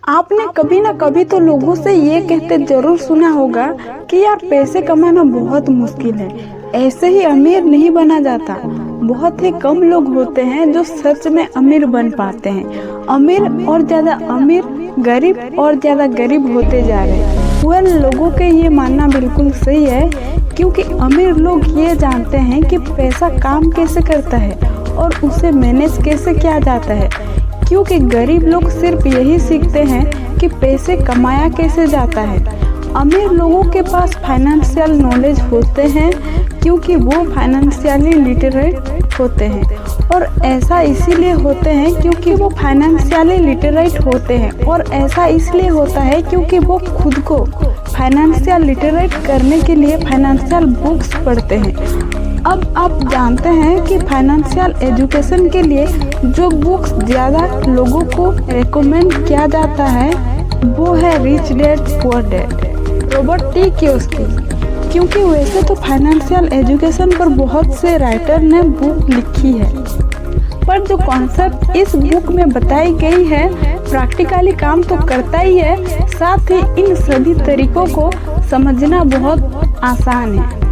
आपने कभी ना कभी तो लोगों से ये कहते जरूर सुना होगा कि यार पैसे कमाना बहुत मुश्किल है, ऐसे ही अमीर नहीं बना जाता। बहुत ही कम लोग होते हैं जो सच में अमीर बन पाते हैं। अमीर और ज्यादा अमीर, गरीब और ज्यादा गरीब होते जा रहे हैं। लोगों के ये मानना बिल्कुल सही है, क्योंकि अमीर लोग ये जानते हैं कि पैसा काम कैसे करता है और उसे मैनेज कैसे किया जाता है, क्योंकि गरीब लोग सिर्फ यही सीखते हैं कि पैसे कमाया कैसे जाता है। अमीर लोगों के पास फाइनेंशियल नॉलेज होते हैं, क्योंकि वो फाइनेंशियली लिटरेट होते हैं, और ऐसा इसीलिए होते हैं क्योंकि वो फाइनेंशियली लिटरेट होते हैं, और ऐसा इसलिए होता है क्योंकि वो खुद को फाइनेंशियल लिटरेट करने के लिए फाइनेंशियल बुक्स पढ़ते हैं। अब आप जानते हैं कि फाइनेंशियल एजुकेशन के लिए जो बुक्स ज़्यादा लोगों को रेकमेंड किया जाता है वो है rich dad poor dad, Robert T Kiyosaki. क्योंकि वैसे तो फाइनेंशियल एजुकेशन पर बहुत से राइटर ने बुक लिखी है, पर जो कॉन्सेप्ट इस बुक में बताई गई है प्रैक्टिकली काम तो करता ही है, साथ ही इन सभी तरीकों को समझना बहुत आसान है।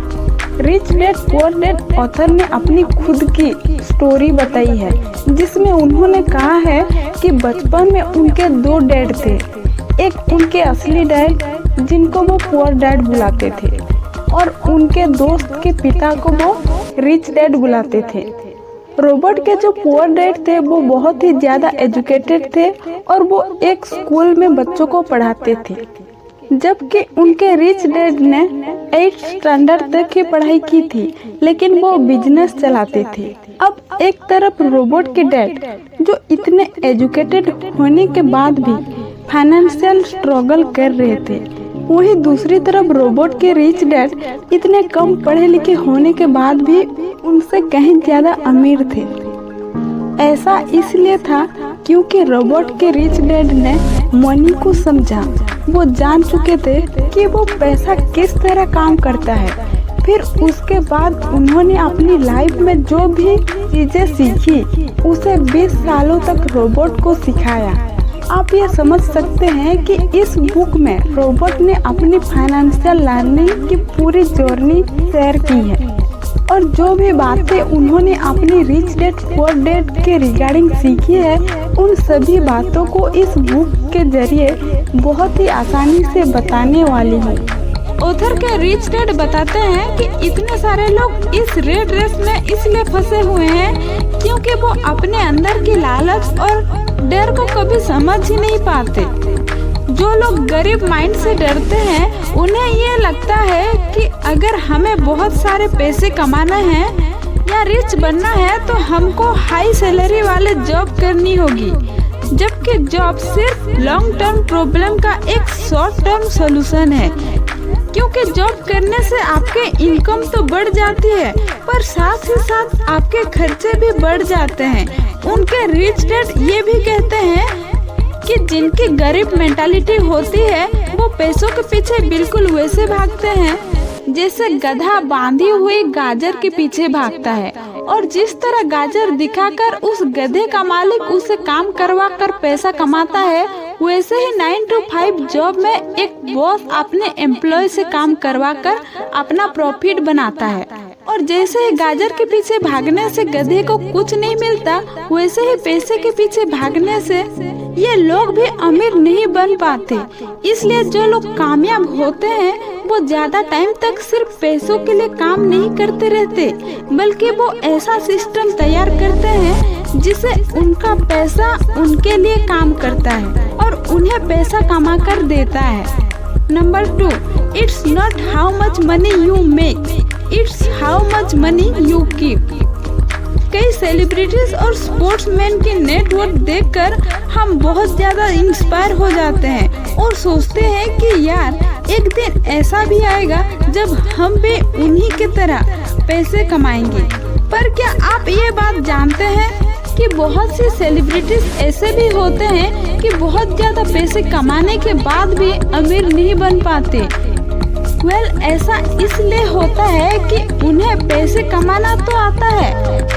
Rich dad poor dad author ने अपनी खुद की स्टोरी बताई है, जिसमें उन्होंने कहा है कि बचपन में उनके 2 डैड थे। एक उनके असली डैड जिनको वो पुअर डैड बुलाते थे, और उनके दोस्त के पिता को वो रिच डैड बुलाते थे। रॉबर्ट के जो पुअर डैड थे वो बहुत ही ज़्यादा एजुकेटेड थे, और वो एक स्कूल में बच्चों को पढ़ाते थे, जबकि उनके रिच डैड ने 8th स्टैंडर्ड तक की पढ़ाई की थी, लेकिन वो बिजनेस चलाते थे। अब एक तरफ रॉबर्ट के डैड जो इतने एजुकेटेड होने के बाद भी फाइनेंशियल स्ट्रगल कर रहे थे, वहीं दूसरी तरफ रॉबर्ट के रिच डैड इतने कम पढ़े लिखे होने के बाद भी उनसे कहीं ज्यादा अमीर थे। ऐसा इसलिए था क्योंकि रॉबर्ट के रिच डैड ने मनी को समझा। वो जान चुके थे कि वो पैसा किस तरह काम करता है। फिर उसके बाद उन्होंने अपनी लाइफ में जो भी चीजें सीखी उसे 20 सालों तक रॉबर्ट को सिखाया। आप ये समझ सकते हैं कि इस बुक में रॉबर्ट ने अपनी फाइनेंशियल लर्निंग की पूरी जर्नी शेयर की है, और जो भी बातें उन्होंने अपनी रिच डैड पुअर डैड के रिगार्डिंग सीखी है, उन सभी बातों को इस बुक के जरिए बहुत ही आसानी से बताने वाली हूँ। ऑथर के रिच डैड बताते हैं कि इतने सारे लोग इस रेट रेस में इसलिए फंसे हुए हैं क्योंकि वो अपने अंदर की लालच और डर को कभी समझ ही नहीं पाते। जो लोग गरीब माइंड से डरते हैं, उन्हें ये लगता है कि अगर हमें बहुत सारे पैसे कमाना है या रिच बनना है तो हमको हाई सैलरी वाले जॉब करनी होगी, जबकि जॉब सिर्फ लॉन्ग टर्म प्रॉब्लम का एक शॉर्ट टर्म सॉल्यूशन है। क्योंकि जॉब करने से आपके इनकम तो बढ़ जाती है, पर साथ ही साथ आपके खर्चे भी बढ़ जाते हैं। उनके रिच डैड ये भी कहते हैं कि जिनकी गरीब मेंटालिटी होती है वो पैसों के पीछे बिल्कुल वैसे भागते हैं जैसे गधा बांधी हुई गाजर के पीछे भागता है, और जिस तरह गाजर दिखाकर उस गधे का मालिक उसे काम करवा कर पैसा कमाता है, वैसे ही 9 to 5 जॉब में एक बॉस अपने एम्प्लॉय से काम करवा कर अपना प्रॉफिट बनाता है। और जैसे ही गाजर के पीछे भागने से गधे को कुछ नहीं मिलता, वैसे ही पैसे के पीछे भागने से ये लोग भी अमीर नहीं बन पाते। इसलिए जो लोग कामयाब होते हैं वो ज्यादा टाइम तक सिर्फ पैसों के लिए काम नहीं करते रहते, बल्कि वो ऐसा सिस्टम तैयार करते हैं जिसे उनका पैसा उनके लिए काम करता है और उन्हें पैसा कमा कर देता है। Number 2, it's not how much money you make, it's how much money you keep. कई सेलिब्रिटीज और स्पोर्ट्समैन की नेटवर्क देखकर हम बहुत ज्यादा इंस्पायर हो जाते हैं और सोचते हैं कि यार एक दिन ऐसा भी आएगा जब हम भी उन्हीं की तरह पैसे कमाएंगे। पर क्या आप ये बात जानते हैं कि बहुत सी सेलिब्रिटीज ऐसे भी होते हैं कि बहुत ज्यादा पैसे कमाने के बाद भी अमीर नहीं बन पाते। ऐसा इसलिए होता है कि उन्हें पैसे कमाना तो आता है,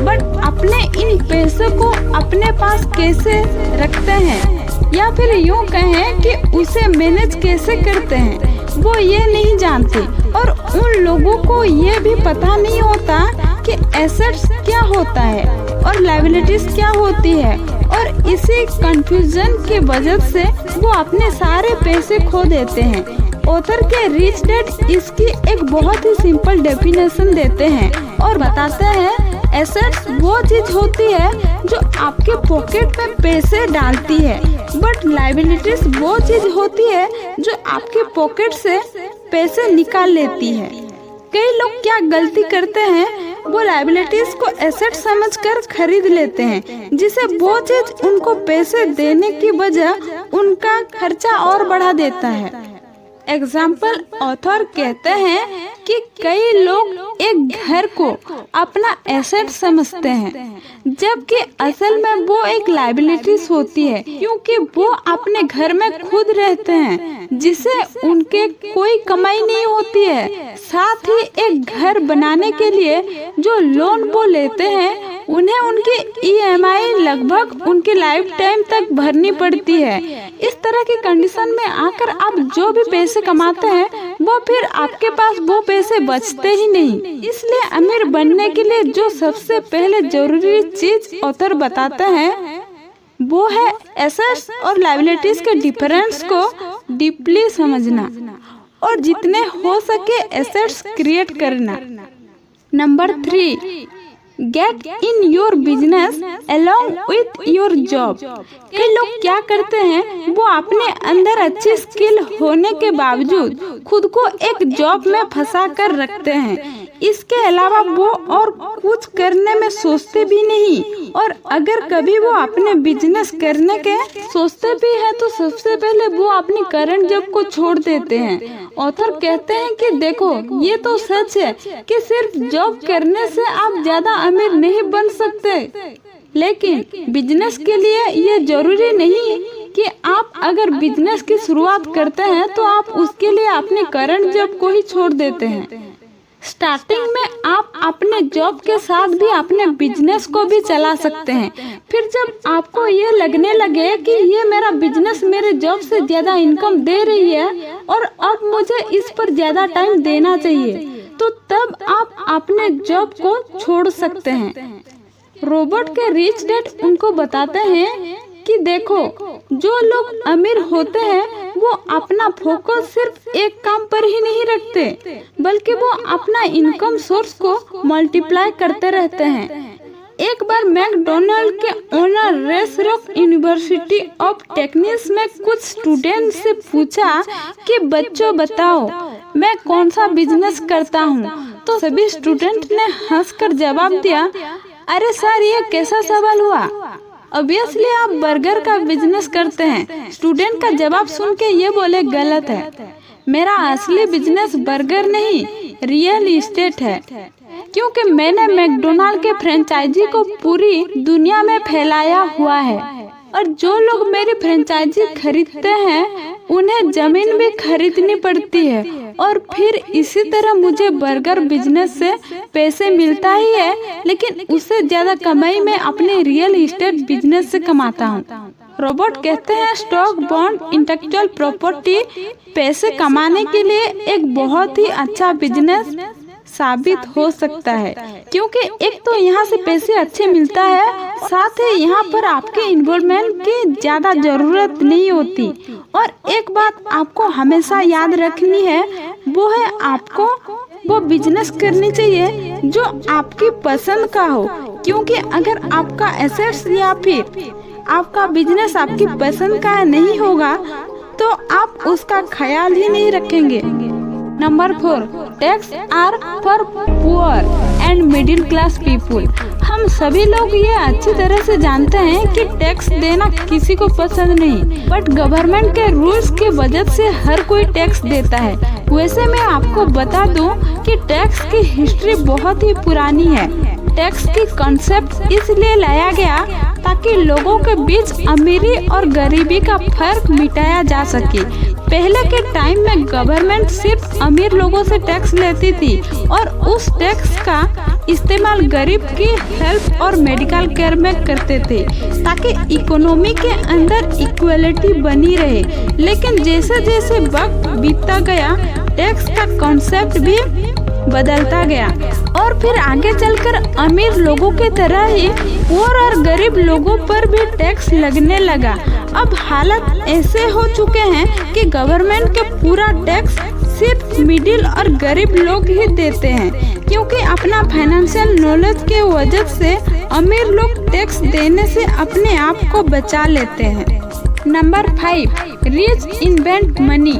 बट अपने इन पैसों को अपने पास कैसे रखते हैं या फिर यूँ कहें कि उसे मैनेज कैसे करते हैं वो ये नहीं जानते, और उन लोगों को ये भी पता नहीं होता कि एसेट्स क्या होता है और लायबिलिटीज क्या होती है, और इसी कंफ्यूजन की वजह से वो अपने सारे पैसे खो देते हैं। ऑथर के रिच डैड इसकी एक बहुत ही सिंपल डेफिनेशन देते हैं और बताते हैं एसेट्स वो चीज होती है जो आपके पॉकेट में पैसे डालती है, बट लायबिलिटीज वो चीज होती है जो आपके पॉकेट से पैसे निकाल लेती है। कई लोग क्या गलती करते हैं, वो लायबिलिटीज को एसेट समझकर खरीद लेते हैं, जिसे वो चीज उनको पैसे देने की बजाय उनका खर्चा और बढ़ा देता है। एग्जाम्पल, ऑथर कहते हैं कि कई लोग एक घर को अपना एसेट समझते हैं, जबकि असल में वो एक लायबिलिटीज होती है, क्योंकि वो अपने घर में खुद रहते हैं जिसे उनके कोई कमाई नहीं होती है। साथ ही एक घर बनाने के लिए जो लोन वो लेते हैं उन्हें उनकी EMI लगभग उनकी लाइफ टाइम तक भरनी पड़ती है। इस तरह की कंडीशन में आकर आप जो भी पैसे कमाते हैं वो फिर आपके पास वो पैसे बचते ही नहीं। इसलिए अमीर बनने के लिए जो सबसे पहले जरूरी चीज ऑथर बताते हैं वो है एसेट्स और लायबिलिटीज के डिफरेंस को डीपली समझना और जितने हो सके एसेट्स क्रिएट करना। Number 3, get in your business along with your job. कई लोग क्या करते हैं, वो अपने अंदर अच्छी स्किल होने के बावजूद खुद को एक जॉब में फंसा कर रखते हैं। इसके अलावा वो और कुछ करने में सोचते भी नहीं, और अगर कभी वो अपने बिजनेस करने के सोचते भी है तो सबसे पहले वो अपनी करंट जॉब को छोड़ देते हैं। ऑथर कहते हैं कि देखो, ये तो सच है कि सिर्फ जॉब करने से आप ज्यादा अमीर नहीं बन सकते, लेकिन बिजनेस के लिए ये जरूरी नहीं कि आप अगर बिजनेस की शुरुआत करते हैं तो आप उसके लिए अपनी करंट जॉब को ही छोड़ देते हैं। स्टार्टिंग में आप अपने जॉब के साथ भी अपने बिजनेस को भी चला सकते हैं। फिर जब आपको ये लगने लगे कि ये मेरा बिजनेस मेरे जॉब से ज्यादा इनकम दे रही है और अब मुझे इस पर ज्यादा टाइम देना चाहिए, तो तब आप अपने जॉब को छोड़ सकते हैं। रॉबर्ट के रिच डैड उनको बताते हैं कि देखो, जो लोग अमीर होते हैं वो अपना फोकस सिर्फ एक काम पर ही नहीं रखते, बल्कि वो अपना इनकम सोर्स को मल्टीप्लाई करते रहते हैं। एक बार मैकडोनाल्ड के owner Ray Kroc University of Texas में कुछ स्टूडेंट से पूछा कि बच्चों बताओ मैं कौन सा बिजनेस करता हूँ, तो सभी स्टूडेंट ने हंसकर जवाब दिया, अरे सर ये कैसा सवाल हुआ, ऑब्वियसली आप बर्गर का बिजनेस करते हैं। स्टूडेंट का जवाब सुन के ये बोले, गलत है, मेरा असली बिजनेस बर्गर नहीं रियल इस्टेट है, क्योंकि मैंने मैकडोनाल्ड के फ्रेंचाइजी को पूरी दुनिया में फैलाया हुआ है, और जो लोग मेरी फ्रेंचाइजी खरीदते हैं उन्हें जमीन भी खरीदनी पड़ती है, और फिर इसी तरह मुझे बर्गर बिजनेस से पैसे मिलता ही है, लेकिन उससे ज्यादा कमाई मैं अपने रियल इस्टेट बिजनेस से कमाता हूँ। रॉबर्ट कहते हैं स्टॉक, बॉन्ड, इंटेलेक्चुअल प्रॉपर्टी पैसे कमाने के लिए एक बहुत ही अच्छा बिजनेस साबित हो सकता है, क्योंकि एक तो यहाँ से पैसे अच्छे मिलता है, साथ ही यहाँ पर आपके इन्वॉल्वमेंट की ज्यादा जरूरत नहीं होती। और एक बात आपको हमेशा याद रखनी है, वो है आपको वो बिजनेस करनी चाहिए जो आपकी पसंद का हो, क्योंकि अगर आपका एसेट्स या फिर आपका बिजनेस आपकी पसंद का नहीं होगा तो आप उसका ख्याल ही नहीं रखेंगे। Number 4, tax are for poor and middle class people. हम सभी लोग ये अच्छी तरह से जानते हैं कि टैक्स देना किसी को पसंद नहीं, बट गवर्नमेंट के रूल्स की वजह से हर कोई टैक्स देता है। वैसे मैं आपको बता दूं कि टैक्स की हिस्ट्री बहुत ही पुरानी है। टैक्स की कॉन्सेप्ट इसलिए लाया गया ताकि लोगों के बीच अमीरी और गरीबी का फर्क मिटाया जा सके। पहले के टाइम में गवर्नमेंट सिर्फ अमीर लोगों से टैक्स लेती थी और उस टैक्स का इस्तेमाल गरीब की हेल्थ और मेडिकल केयर में करते थे ताकि इकोनॉमी के अंदर इक्वलिटी बनी रहे। लेकिन जैसे जैसे वक्त बीतता गया टैक्स का कॉन्सेप्ट भी बदलता गया और फिर आगे चलकर अमीर लोगों की तरह ही पुअर और गरीब लोगों पर भी टैक्स लगने लगा। अब हालत ऐसे हो चुके हैं कि गवर्नमेंट के पूरा टैक्स सिर्फ मिडिल और गरीब लोग ही देते हैं, क्योंकि अपना फाइनेंशियल नॉलेज के वजह से अमीर लोग टैक्स देने से अपने आप को बचा लेते हैं। Number 5, rich invent money.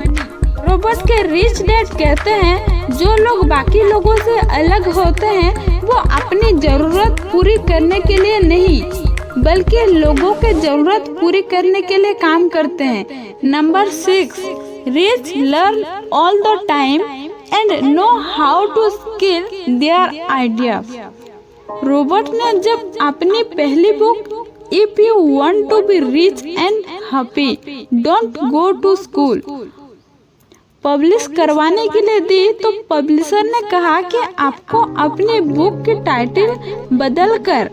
Robert के रिच डैड कहते हैं जो लोग बाकी लोगों से अलग होते हैं वो अपनी जरूरत पूरी करने के लिए नहीं बल्कि लोगों के जरूरत पूरी करने के लिए काम करते हैं। Number 6, rich learn all the time and know how to skill their ideas. Robert ने जब अपनी पहली book if you want to be rich and happy don't go to school पब्लिश करवाने के लिए दी तो पब्लिशर ने कहा कि आपको अपनी बुक की टाइटल बदलकर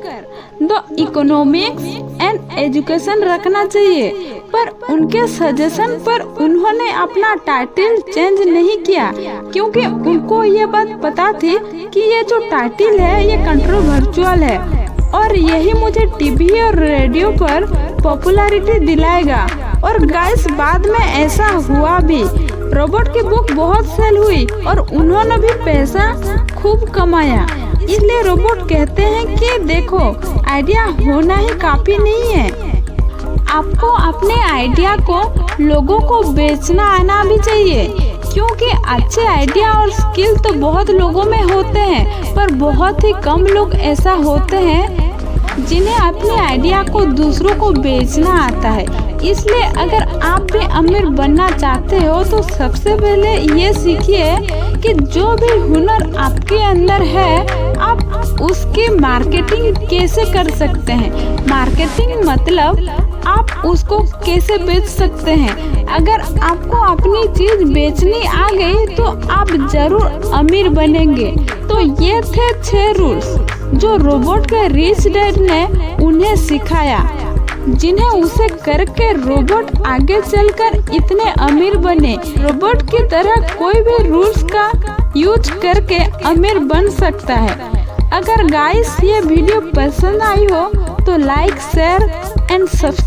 द इकोनॉमिक्स एंड एजुकेशन रखना चाहिए, पर उनके सजेशन पर उन्होंने अपना टाइटल चेंज नहीं किया क्योंकि उनको ये बात पता थी कि ये जो टाइटल है ये कंट्रोवर्चुअल है और यही मुझे टीवी और रेडियो पर पॉपुलैरिटी दिलाएगा। और गाइस बाद में ऐसा हुआ भी। रॉबर्ट की बुक बहुत सेल हुई और उन्होंने भी पैसा खूब कमाया। इसलिए रॉबर्ट कहते हैं कि देखो आइडिया होना ही काफी नहीं है, आपको अपने आइडिया को लोगों को बेचना आना भी चाहिए, क्योंकि अच्छे आइडिया और स्किल तो बहुत लोगों में होते हैं पर बहुत ही कम लोग ऐसा होते हैं जिन्हें अपने आइडिया को दूसरों को बेचना आता है। इसलिए अगर आप भी अमीर बनना चाहते हो तो सबसे पहले ये सीखिए कि जो भी हुनर आपके अंदर है आप उसकी मार्केटिंग कैसे कर सकते हैं। मार्केटिंग मतलब आप उसको कैसे बेच सकते हैं। अगर आपको अपनी चीज बेचनी आ गई तो आप जरूर अमीर बनेंगे। तो ये थे 6 रूल्स जो रॉबर्ट के रिच डैड ने उन्हें सिखाया, जिन्हें उसे करके रॉबर्ट आगे चलकर इतने अमीर बने। रॉबर्ट की तरह कोई भी रूल्स का यूज करके अमीर बन सकता है। अगर गाइस ये वीडियो पसंद आई हो तो लाइक, शेयर एंड सब्सक्राइब